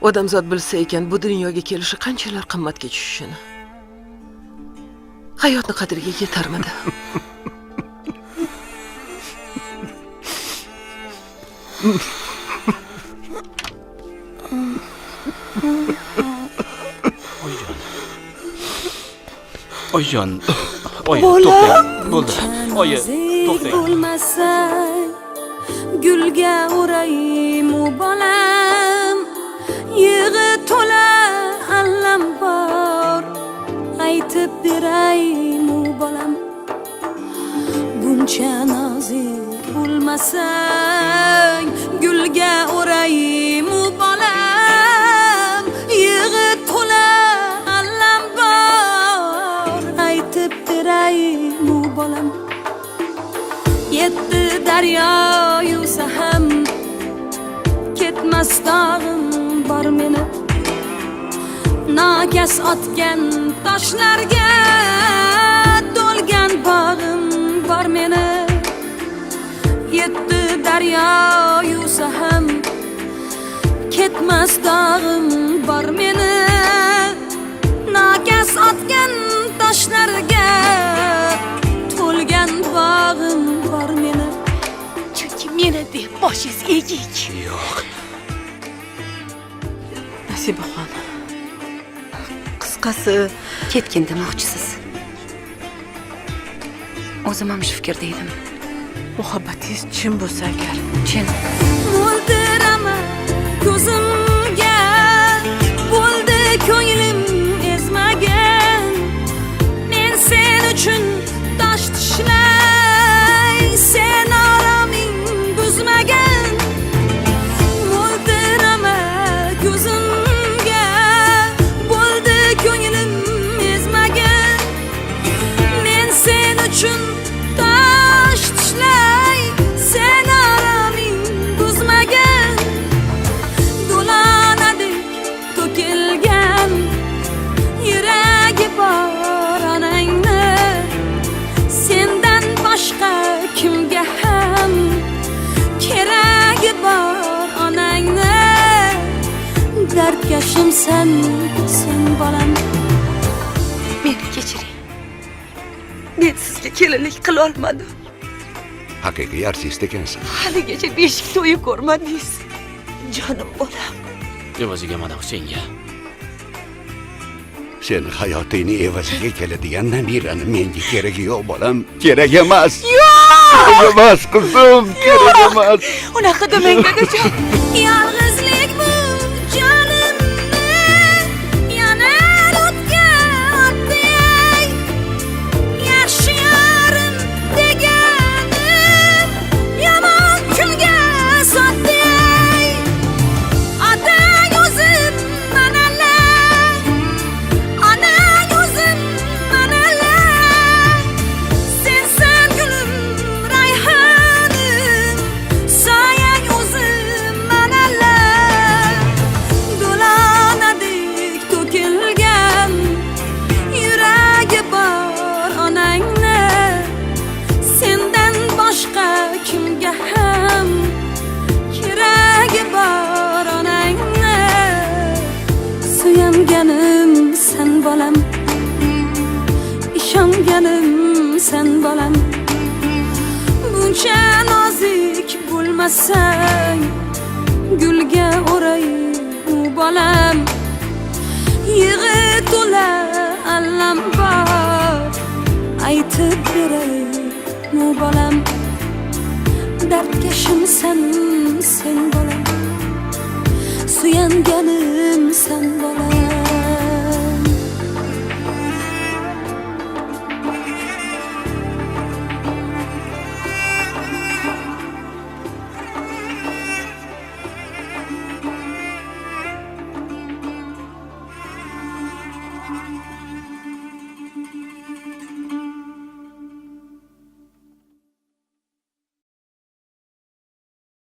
odamzod bilsa ekan bu dunyoga kelishi qanchalar qimmatga tushishini. Hayotning qadriga yetarmidi? Oyjon. To'xtang. Bo'ldi. Oyi, to'xtang. Bo'lmasang, gulga o'raymu bolam, yig'i to'la allam bor, aytib beraymu bolam. Buncha nozik bo'lmasang, gulga o'raymu bolam, yig'i to'la allam bor, aytib beraymu bolam. Yetti daryo yuvsa ham ketmas dog'im bor meni. Nokas otgan toshlarga to'lgan bog'im bor meni. Yetti daryo yuvsa ham ketmas dog'im bor meni. Nokas otgan toshlarga to'lgan bog'im bor meni. Chunki meni deb boshingiz egik. Yo'q. Nasibaxon. Qisqasi, Ketgin demoqchisiz. O'zim ham shu fikrda edim. muhabbatingiz chin bo'lsa agar, Chin. Mo'ldiraman ko'zimga, bo'ldi ko'nglim ezmagan. Men sen uchun tosh tishlay, sen oroming buzmagan. Mo'ldiraman ko'zimga, bo'ldi ko'nglim ezmagan. Men sen uchun tosh tishlay, sen oroming buzmagan. Do'lonadek to'kilgan yuragi bor onangni, sendan boshqa kimga ham keragi bor onangni. Dardkashim sen bolam. Meni kechiring. Men sizga kelinlik qila olmadim. Haqiqiy artist ekansiz. Haligacha beshik to'yi ko'rmadingiz. Jonim bolam. Evaziga mana Husenga. Sen hayotingni evaziga keladigan nabirani menga keragi yo'q bolam. Kerak emas. Kerak emas qizim, kerak emas. Unaqa demang dadajon. Yolg'izlik bu jonimni yana o'tga otdi. Yaxshi yorim deganim yomon kunga sotdi. Otang o'zim manalar, onang o'zim manalar. Sensan gulim rayhonim, soyang o'zim manalar. Do'lonadek to'kilgan yuragi bor onangni, sendan boshqa kimga ham keragi bor onangni. Suyanganim sen bolam, ishonganim sen bolam. Buncha nozik bo'lmasang, gulga o'raymu bolam, yig'i to'la allam bor, aytib beraymu bolam. Dardkashim sen bolam, suyanganim sen bolam.